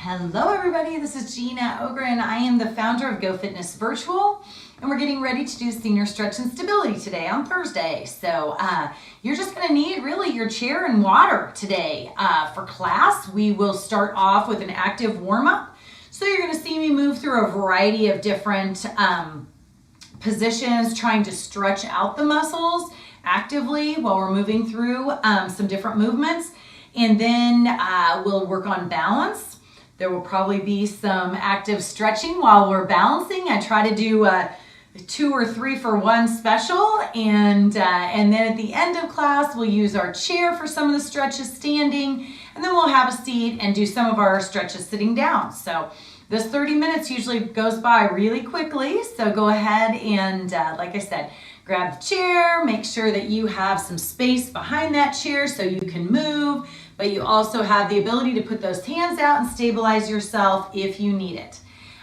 Hello everybody, this is Gina Ogren. I am the founder of GOFitnessVirtual, and we're getting ready to do senior stretch and stability today on Thursday. So you're just gonna need really your chair and water today. For class, we will start off with an active warm-up. So you're gonna see me move through a variety of different positions, trying to stretch out the muscles actively while we're moving through some different movements. And then we'll work on balance. There will probably be some active stretching while we're balancing. I try to do 2 or 3 for 1 special, and then at the end of class we'll use our chair for some of the stretches standing, and then we'll have a seat and do some of our stretches sitting down. So this 30 minutes usually goes by really quickly, so go ahead and like I said, grab the chair, make sure that you have some space behind that chair so you can move, but you also have the ability to put those hands out and stabilize yourself if you need it.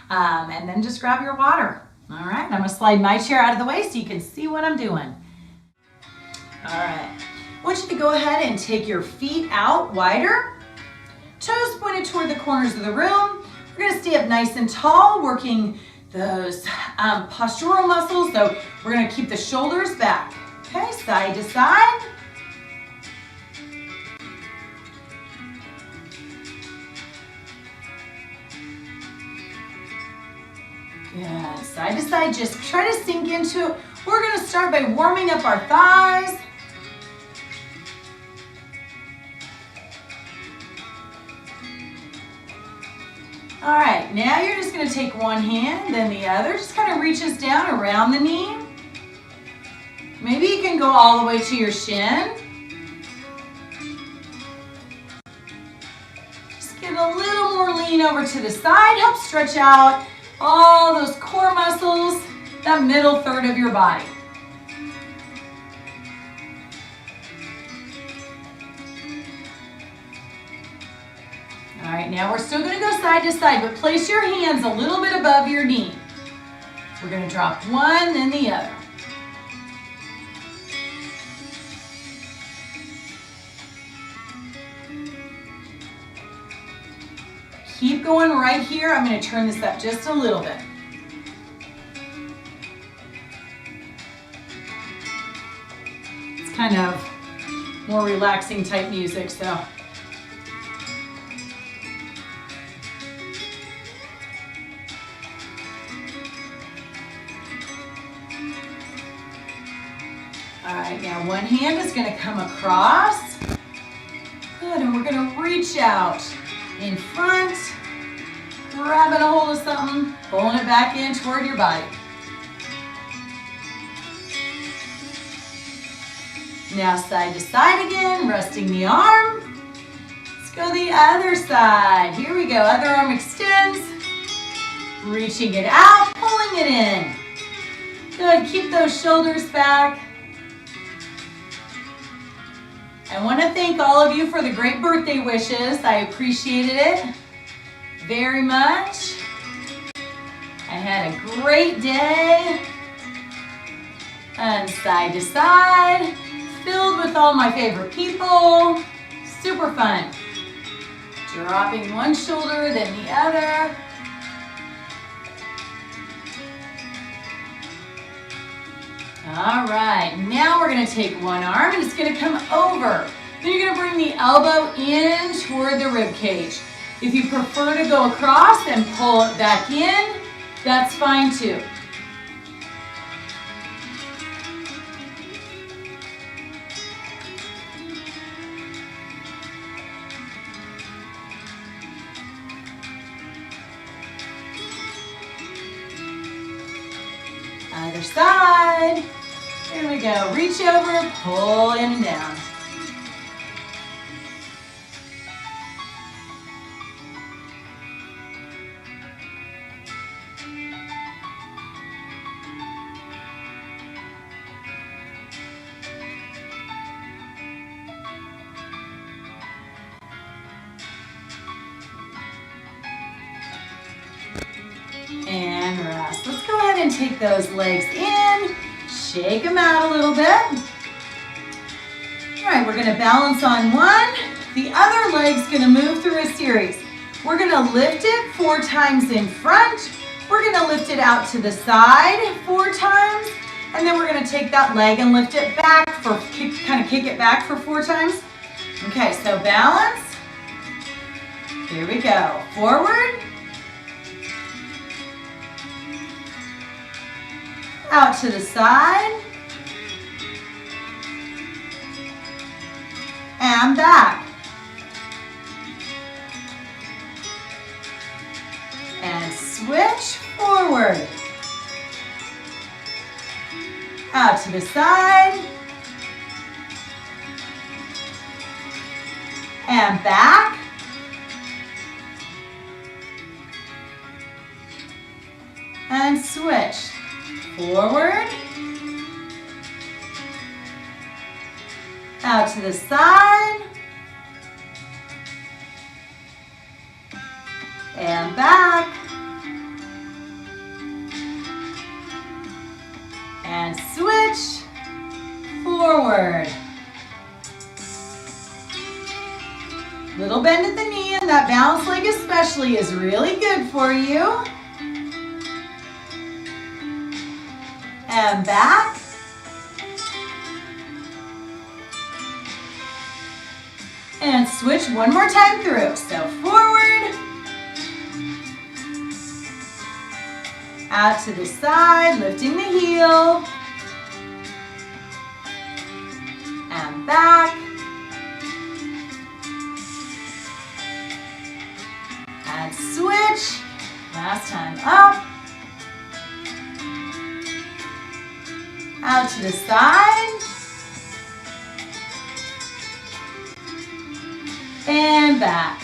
And then just grab your water. All right, I'm gonna slide my chair out of the way so you can see what I'm doing. All right, I want you to go ahead and take your feet out wider, toes pointed toward the corners of the room. We're gonna stay up nice and tall, working those postural muscles. So we're gonna keep the shoulders back. Okay, side to side. Good, side to side, just try to sink into it. We're gonna start by warming up our thighs. All right, now you're just gonna take one hand, then the other, just kind of reaches down around the knee. Maybe you can go all the way to your shin. Just get a little more lean over to the side, help stretch out all those core muscles, that middle third of your body. All right, now we're still gonna go side to side, but place your hands a little bit above your knee. We're gonna drop one, then the other. Keep going right here. I'm gonna turn this up just a little bit. It's kind of more relaxing type music, so. All right, now one hand is gonna come across. Good, and we're gonna reach out in front, grabbing a hold of something, pulling it back in toward your body. Now side to side again, resting the arm. Let's go the other side. Here we go, other arm extends, reaching it out, pulling it in. Good, keep those shoulders back. I want to thank all of you for the great birthday wishes. I appreciated it very much. I had a great day. And side to side, filled with all my favorite people. Super fun. Dropping one shoulder, then the other. All right, now we're gonna take one arm and it's gonna come over. Then you're gonna bring the elbow in toward the rib cage. If you prefer to go across and pull it back in, that's fine too. Other side. Here we go. Reach over, pull in and down. And rest. Let's go ahead and take those legs in, shake them out a little bit. All right, we're gonna balance on one. The other leg's gonna move through a series. We're gonna lift it 4 times in front. We're gonna lift it out to the side 4 times. And then we're gonna take that leg and lift it back for, kind of kick it back for 4 times. Okay, so balance. Here we go. Forward. Out to the side. And back. And switch forward. Out to the side. And back. And switch. Forward. Out to the side. And back. And switch. Forward. Little bend at the knee, and that balance leg especially is really good for you. And back. And switch one more time through. So forward. Out to the side, lifting the heel. And back. And switch. Last time up. Out to the side. And back.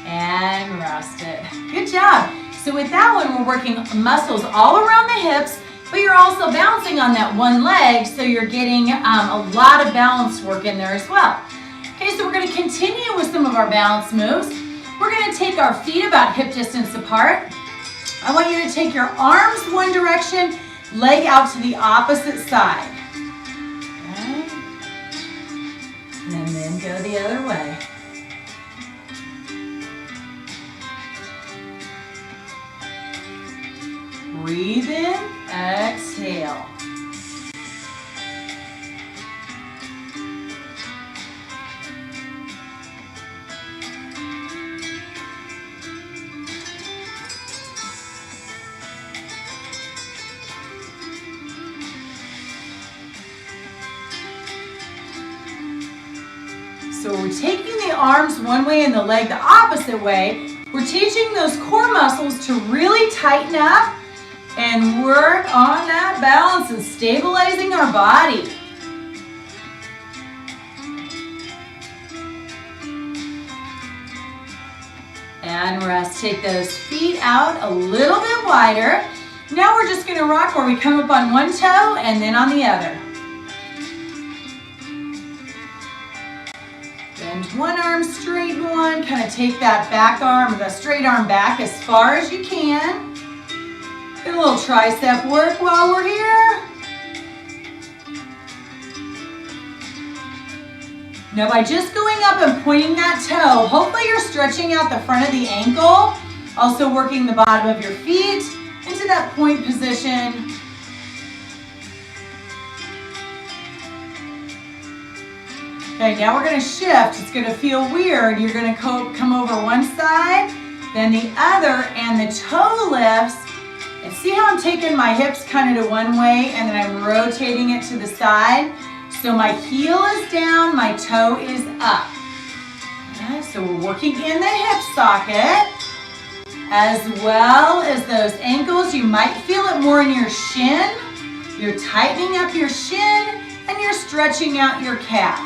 And rest it. Good job. So with that one, we're working muscles all around the hips, but you're also bouncing on that one leg, so you're getting a lot of balance work in there as well. Okay, so we're going to continue with some of our balance moves. We're going to take our feet about hip distance apart. I want you to take your arms one direction, leg out to the opposite side. Okay. And then go the other way. Breathe in, exhale. So we're taking the arms one way and the leg the opposite way. We're teaching those core muscles to really tighten up and work on that balance and stabilizing our body. And rest. Take those feet out a little bit wider. Now we're just going to rock where we come up on one toe and then on the other. Bend one arm, straighten one. Kind of take that back arm, or the straight arm back as far as you can. Get a little tricep work while we're here. Now by just going up and pointing that toe, hopefully you're stretching out the front of the ankle, also working the bottom of your feet into that point position. Okay, now we're going to shift. It's going to feel weird. You're going to come over one side, then the other, and the toe lifts. And see how I'm taking my hips kind of to one way and then I'm rotating it to the side? So my heel is down, my toe is up. Okay, so we're working in the hip socket as well as those ankles. You might feel it more in your shin. You're tightening up your shin and you're stretching out your calf.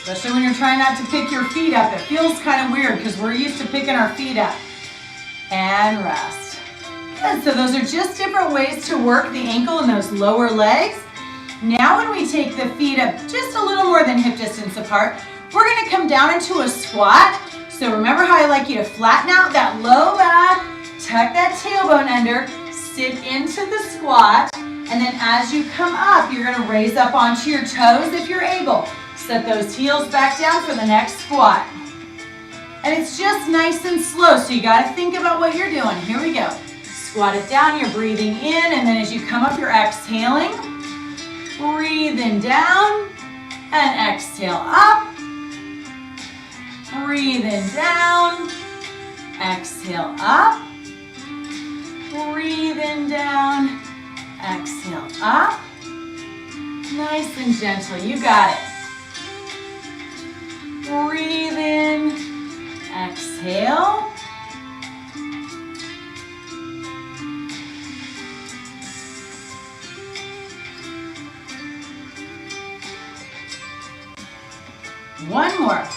Especially when you're trying not to pick your feet up. It feels kind of weird because we're used to picking our feet up. And rest. Good, so those are just different ways to work the ankle and those lower legs. Now when we take the feet up just a little more than hip distance apart, we're going to come down into a squat. So remember how I like you to flatten out that low back, tuck that tailbone under, sit into the squat, And then as you come up, you're gonna raise up onto your toes if you're able. Set those heels back down for the next squat. And it's just nice and slow, so you gotta think about what you're doing. Here we go. Squat it down, you're breathing in, and then as you come up, you're exhaling. Breathing down, and exhale up. Breathing down, exhale up. Breathing down, exhale up. Nice and gentle, you got it. Breathe in, exhale. One more.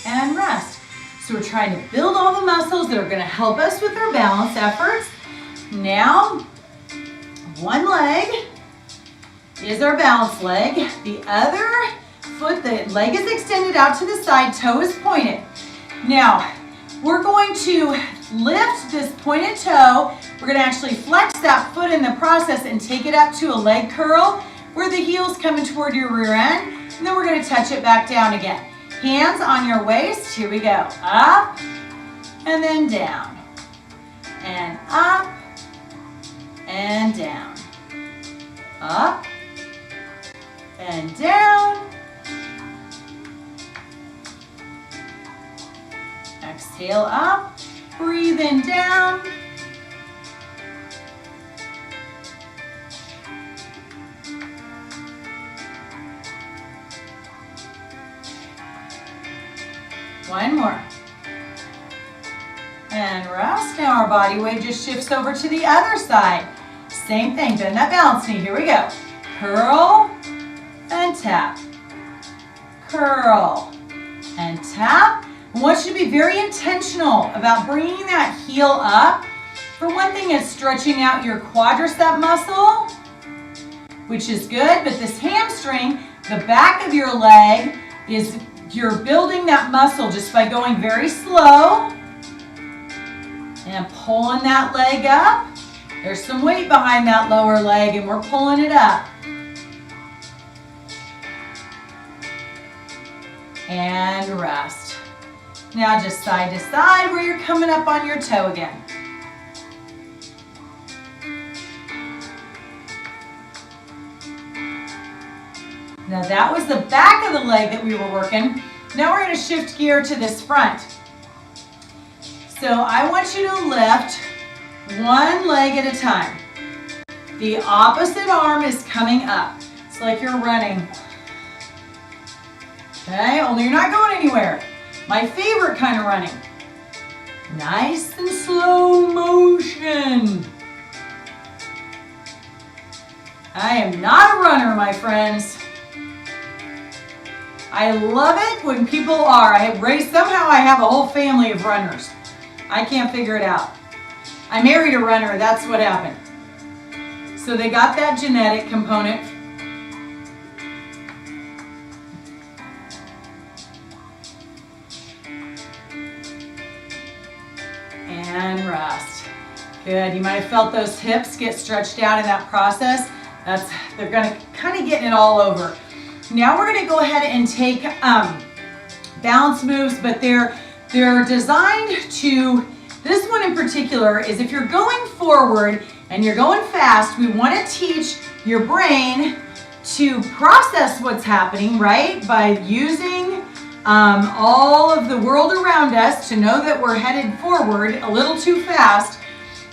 And rest. So we're trying to build all the muscles that are going to help us with our balance efforts. Now, one leg is our balance leg. The other foot, the leg is extended out to the side, toe is pointed. Now, we're going to lift this pointed toe. We're going to actually flex that foot in the process and take it up to a leg curl where the heel's coming toward your rear end. And then we're going to touch it back down again. Hands on your waist. Here we go. Up and then down. And up and down. Up and down. Exhale up. Breathe in down. One more. And rest. Now our body weight just shifts over to the other side. Same thing, bend that balance knee. Here we go. Curl and tap. Curl and tap. I want you to be very intentional about bringing that heel up. For one thing, it's stretching out your quadricep muscle, which is good, but this hamstring, the back of your leg, you're building that muscle just by going very slow and pulling that leg up. There's some weight behind that lower leg and we're pulling it up. And rest. Now just side to side where you're coming up on your toe again. Now that was the back of the leg that we were working. Now we're going to shift gear to this front. So I want you to lift one leg at a time. The opposite arm is coming up. It's like you're running. Okay, only you're not going anywhere. My favorite kind of running. Nice and slow motion. I am not a runner, my friends. I love it when people are. Somehow I have a whole family of runners. I can't figure it out. I married a runner, that's what happened. So they got that genetic component. And rest. Good, you might have felt those hips get stretched out in that process. They're gonna kind of getting it all over. Now we're gonna go ahead and take balance moves, but they're designed to, this one in particular is if you're going forward and you're going fast, we want to teach your brain to process what's happening, right? By using all of the world around us to know that we're headed forward a little too fast,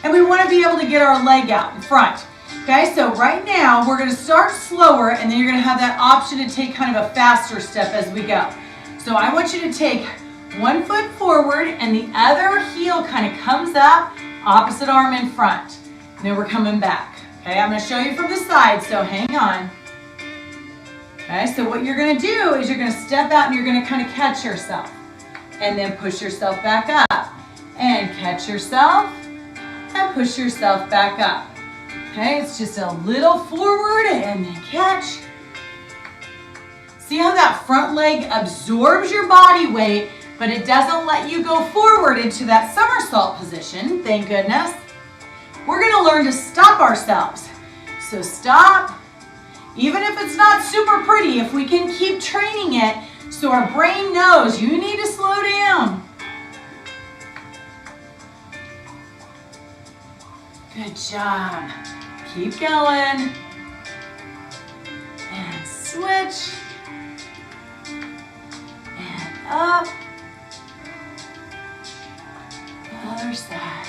and we want to be able to get our leg out in front. Okay, so right now we're going to start slower and then you're going to have that option to take kind of a faster step as we go. So I want you to take one foot forward and the other heel kind of comes up, opposite arm in front. And then we're coming back. Okay, I'm going to show you from the side, so hang on. Okay, so what you're going to do is you're going to step out and you're going to kind of catch yourself. And then push yourself back up. And catch yourself and push yourself back up. Okay, it's just a little forward and then catch. See how that front leg absorbs your body weight, but it doesn't let you go forward into that somersault position, thank goodness. we're gonna learn to stop ourselves. So stop, even if it's not super pretty, if we can keep training it so our brain knows you need to slow down. Good job. Keep going. And switch. And up. Other side.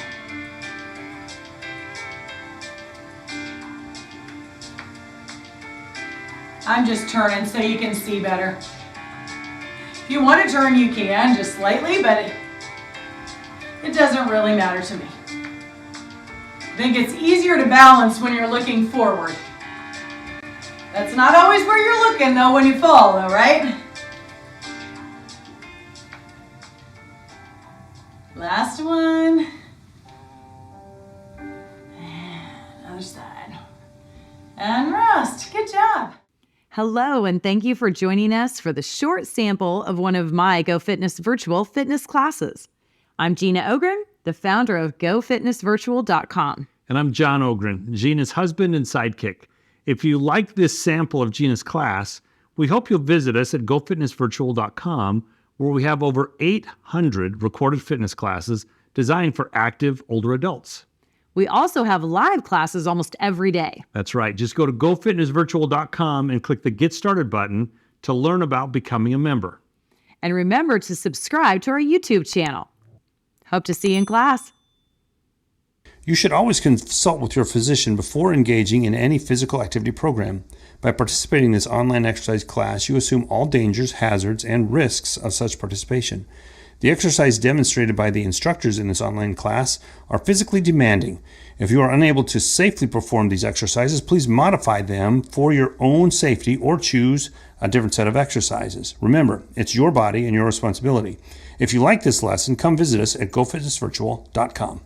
I'm just turning so you can see better. If you want to turn, you can, just slightly, but it doesn't really matter to me. I think it's easier to balance when you're looking forward. That's not always where you're looking, though, when you fall, though, right? Last one. And other side. And rest. Good job. Hello, and thank you for joining us for the short sample of one of my GOFitnessVirtual fitness classes. I'm Gina Ogren, the founder of GOFitnessVirtual.com. And I'm John Ogren, Gina's husband and sidekick. If you like this sample of Gina's class, we hope you'll visit us at GOFitnessVirtual.com, where we have over 800 recorded fitness classes designed for active older adults. We also have live classes almost every day. That's right. Just go to GOFitnessVirtual.com and click the Get Started button to learn about becoming a member. And remember to subscribe to our YouTube channel. Hope to see you in class. You should always consult with your physician before engaging in any physical activity program. By participating in this online exercise class, you assume all dangers, hazards, and risks of such participation. The exercise demonstrated by the instructors in this online class are physically demanding. If you are unable to safely perform these exercises, please modify them for your own safety or choose a different set of exercises. Remember, it's your body and your responsibility. If you like this lesson, come visit us at GOFitnessVirtual.com.